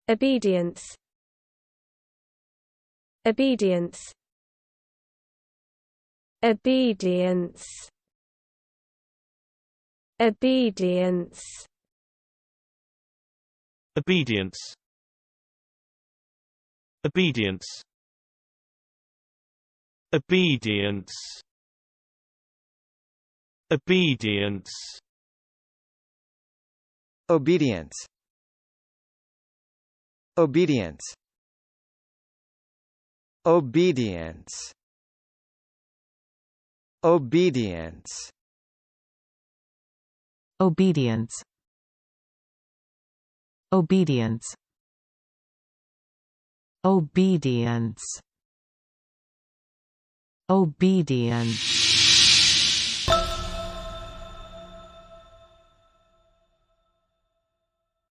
Obedience. Obedience. Obedience. Obedience. Obedience. Obedience. Obedience. Obedience. Obedience. Obedience. Obedience. Obedience. Obedience. Obedience. Obedience. Obedience.